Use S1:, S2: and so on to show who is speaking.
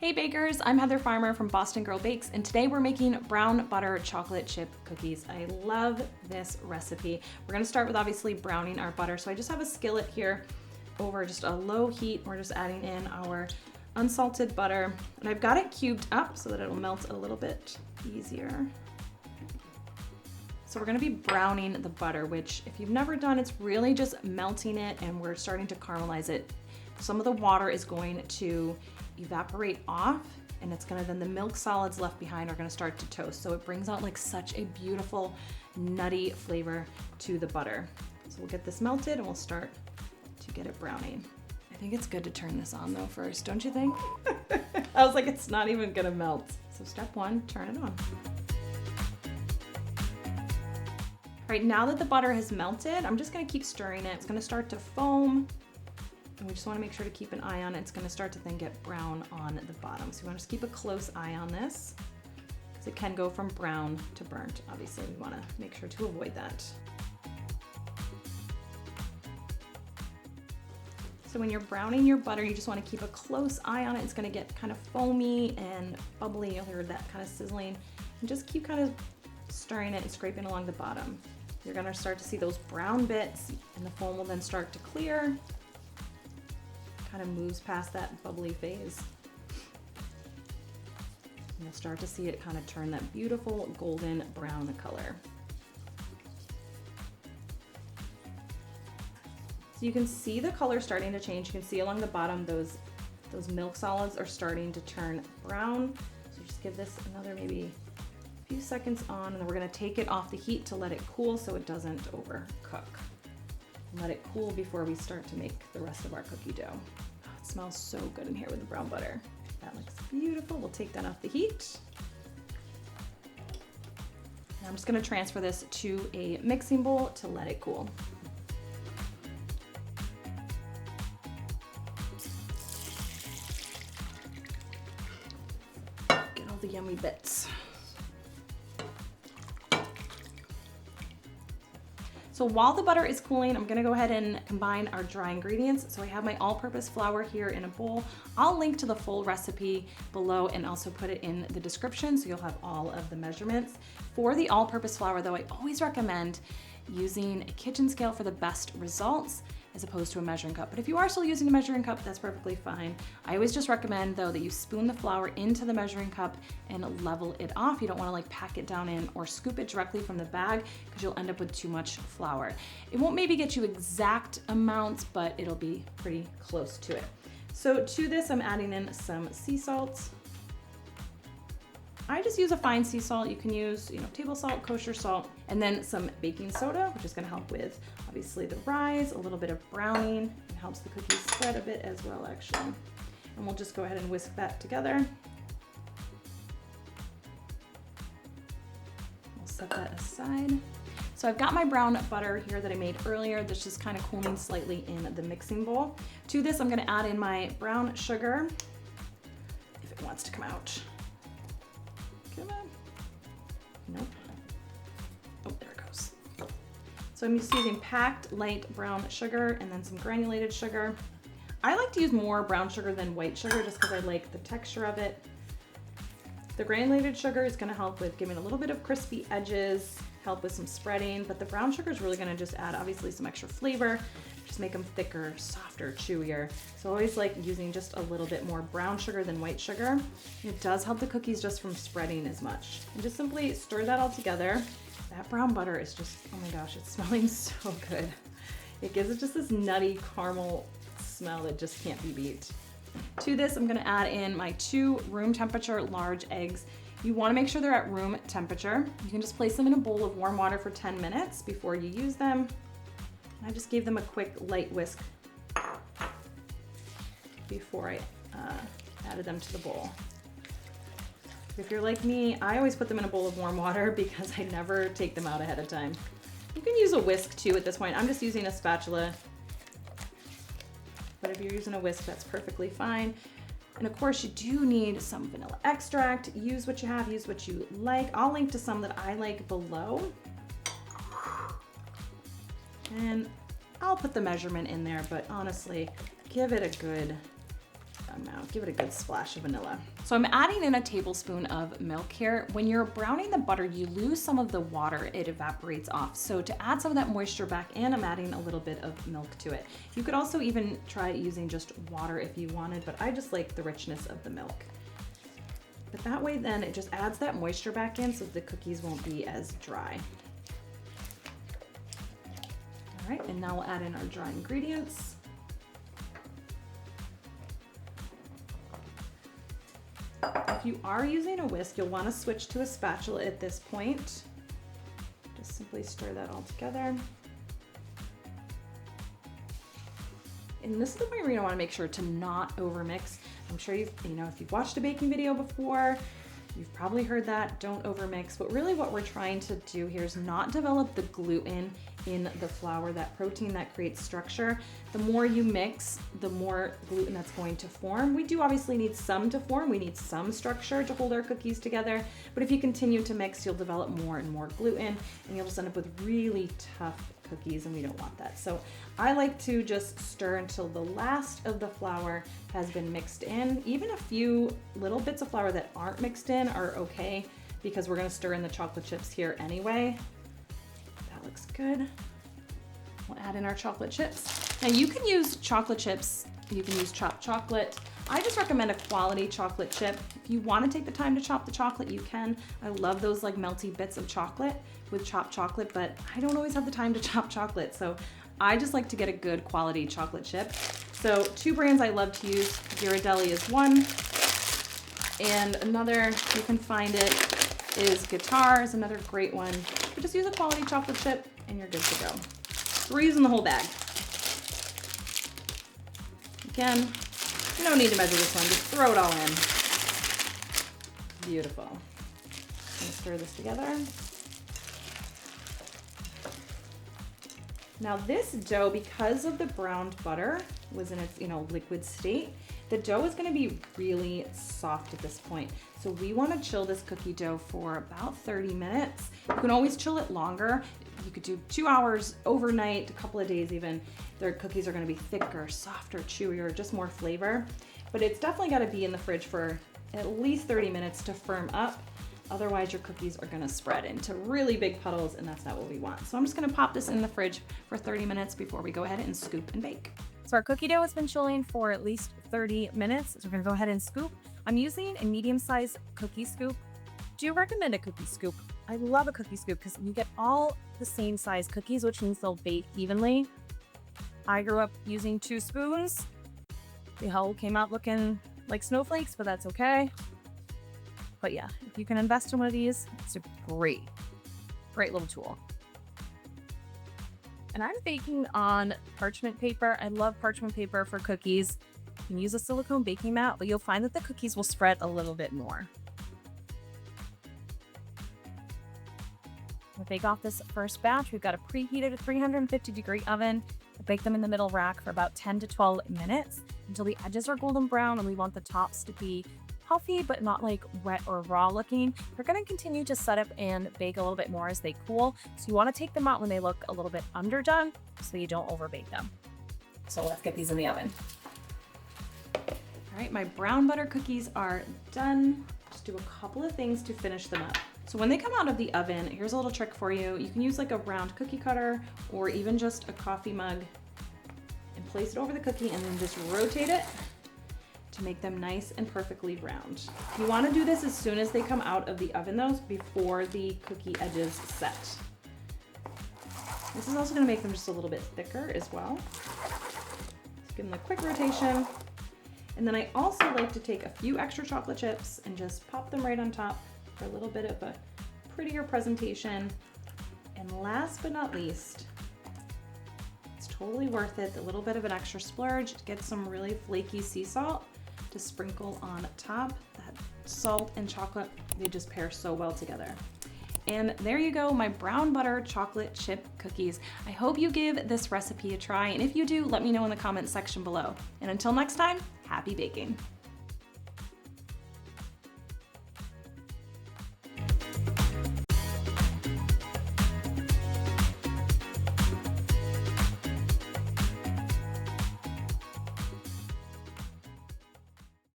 S1: Hey bakers, I'm Heather Farmer from Boston Girl Bakes, and today we're making brown butter chocolate chip cookies. I love this recipe. We're gonna start with obviously browning our butter. So I just have a skillet here over just a low heat. We're just adding in our unsalted butter, and I've got it cubed up so that it'll melt a little bit easier. So we're gonna be browning the butter, which if you've never done, it's really just melting it and we're starting to caramelize it. Some of the water is going to evaporate off, and it's gonna, then the milk solids left behind are gonna start to toast. So it brings out like such a beautiful nutty flavor to the butter. So we'll get this melted and we'll start to get it browning. I think it's good to turn this on though first, don't you think? I was like, it's not even gonna melt. So step one, turn it on. All right, now that the butter has melted, I'm just gonna keep stirring it. It's gonna start to foam. And we just wanna make sure to keep an eye on it. It's gonna start to then get brown on the bottom. So we wanna just keep a close eye on this because it can go from brown to burnt. Obviously, we wanna make sure to avoid that. So when you're browning your butter, you just wanna keep a close eye on it. It's gonna get kind of foamy and bubbly. You'll hear that kind of sizzling. And just keep kind of stirring it and scraping along the bottom. You're gonna start to see those brown bits, and the foam will then start to clear. Kind of moves past that bubbly phase. And you'll start to see it kind of turn that beautiful golden brown color. So you can see the color starting to change. You can see along the bottom those milk solids are starting to turn brown. So just give this another maybe a few seconds on, and then we're gonna take it off the heat to let it cool so it doesn't overcook. Let it cool before we start to make the rest of our cookie dough. Oh, it smells so good in here with the brown butter. That looks beautiful. We'll take that off the heat. Now I'm just gonna transfer this to a mixing bowl to let it cool. Get all the yummy bits. So while the butter is cooling, I'm gonna go ahead and combine our dry ingredients. So I have my all-purpose flour here in a bowl. I'll link to the full recipe below and also put it in the description so you'll have all of the measurements. For the all-purpose flour though, I always recommend using a kitchen scale for the best results as opposed to a measuring cup. But if you are still using a measuring cup, that's perfectly fine. I always just recommend though that you spoon the flour into the measuring cup and level it off. You don't wanna like pack it down in or scoop it directly from the bag because you'll end up with too much flour. It won't maybe get you exact amounts, but it'll be pretty close to it. So to this, I'm adding in some sea salt. I just use a fine sea salt. You can use, table salt, kosher salt, and then some baking soda, which is gonna help with obviously the rise, a little bit of browning. It helps the cookies spread a bit as well, actually. And we'll just go ahead and whisk that together. We'll set that aside. So I've got my brown butter here that I made earlier that's just kind of cooling slightly in the mixing bowl. To this, I'm gonna add in my brown sugar, if it wants to come out. Come on. Nope. Oh, there it goes. So I'm just using packed light brown sugar and then some granulated sugar. I like to use more brown sugar than white sugar just because I like the texture of it. The granulated sugar is gonna help with giving a little bit of crispy edges, help with some spreading, but the brown sugar is really gonna just add obviously some extra flavor, just make them thicker, softer, chewier. So I always like using just a little bit more brown sugar than white sugar. It does help the cookies just from spreading as much. And just simply stir that all together. That brown butter is just, oh my gosh, it's smelling so good. It gives it just this nutty caramel smell that just can't be beat. To this, I'm gonna add in my 2 room temperature large eggs. You wanna make sure they're at room temperature. You can just place them in a bowl of warm water for 10 minutes before you use them. I just gave them a quick light whisk before I added them to the bowl. If you're like me, I always put them in a bowl of warm water because I never take them out ahead of time. You can use a whisk too at this point. I'm just using a spatula, but if you're using a whisk, that's perfectly fine. And of course, you do need some vanilla extract. Use what you have, use what you like. I'll link to some that I like below. And I'll put the measurement in there, but honestly, give it a good Now give it a good splash of vanilla. So I'm adding in a tablespoon of milk here. When you're browning the butter, you lose some of the water, it evaporates off. So to add some of that moisture back in, I'm adding a little bit of milk to it. You could also even try using just water if you wanted, but I just like the richness of the milk. But that way then it just adds that moisture back in so the cookies won't be as dry. All right, and now we'll add in our dry ingredients. If you are using a whisk, you'll want to switch to a spatula at this point. Just simply stir that all together. And this is the point where you want to make sure to not overmix. I'm sure if you've watched a baking video before, you've probably heard that, don't overmix. But really what we're trying to do here is not develop the gluten in the flour, that protein that creates structure. The more you mix, the more gluten that's going to form. We do obviously need some to form. We need some structure to hold our cookies together. But if you continue to mix, you'll develop more and more gluten and you'll just end up with really tough cookies, and we don't want that. So I like to just stir until the last of the flour has been mixed in. Even a few little bits of flour that aren't mixed in are okay because we're gonna stir in the chocolate chips here anyway. That looks good. We'll add in our chocolate chips. Now you can use chocolate chips, you can use chopped chocolate. I just recommend a quality chocolate chip. If you want to take the time to chop the chocolate, you can. I love those like melty bits of chocolate with chopped chocolate, but I don't always have the time to chop chocolate. So I just like to get a good quality chocolate chip. So 2 brands I love to use, Ghirardelli is one, and another, you can find it, is Guitar is another great one. You just use a quality chocolate chip and you're good to go. So we're using the whole bag. Again, you don't need to measure this one, just throw it all in. Beautiful. I'm gonna stir this together. Now this dough, because of the browned butter was in its liquid state, the dough is gonna be really soft at this point. So we wanna chill this cookie dough for about 30 minutes. You can always chill it longer. You could do 2 hours, overnight, a couple of days even. Their cookies are gonna be thicker, softer, chewier, just more flavor. But it's definitely gotta be in the fridge for at least 30 minutes to firm up. Otherwise your cookies are gonna spread into really big puddles and that's not what we want. So I'm just gonna pop this in the fridge for 30 minutes before we go ahead and scoop and bake.
S2: So our cookie dough has been chilling for at least 30 minutes. So we're gonna go ahead and scoop. I'm using a medium-sized cookie scoop. Do you recommend a cookie scoop? I love a cookie scoop because you get all the same size cookies, which means they'll bake evenly. I grew up using 2 spoons. The whole came out looking like snowflakes, but that's okay. But yeah, if you can invest in one of these, it's a great little tool. And I'm baking on parchment paper. I love parchment paper for cookies. You can use a silicone baking mat, but you'll find that the cookies will spread a little bit more. We'll bake off this first batch. We've got a preheated 350-degree oven. We'll bake them in the middle rack for about 10 to 12 minutes until the edges are golden brown, and we want the tops to be puffy but not like wet or raw looking. We're going to continue to set up and bake a little bit more as they cool. So you want to take them out when they look a little bit underdone so you don't overbake them. So let's get these in the oven.
S1: All right, my brown butter cookies are done. Just do a couple of things to finish them up. So when they come out of the oven, here's a little trick for you. You can use like a round cookie cutter or even just a coffee mug and place it over the cookie and then just rotate it to make them nice and perfectly round. You want to do this as soon as they come out of the oven though, before the cookie edges set. This is also going to make them just a little bit thicker as well. Just give them a quick rotation. And then I also like to take a few extra chocolate chips and just pop them right on top for a little bit of a prettier presentation. And last but not least, it's totally worth it, a little bit of an extra splurge to get some really flaky sea salt to sprinkle on top. That salt and chocolate, they just pair so well together. And there you go, my brown butter chocolate chip cookies. I hope you give this recipe a try, and if you do, let me know in the comments section below. And until next time, happy baking.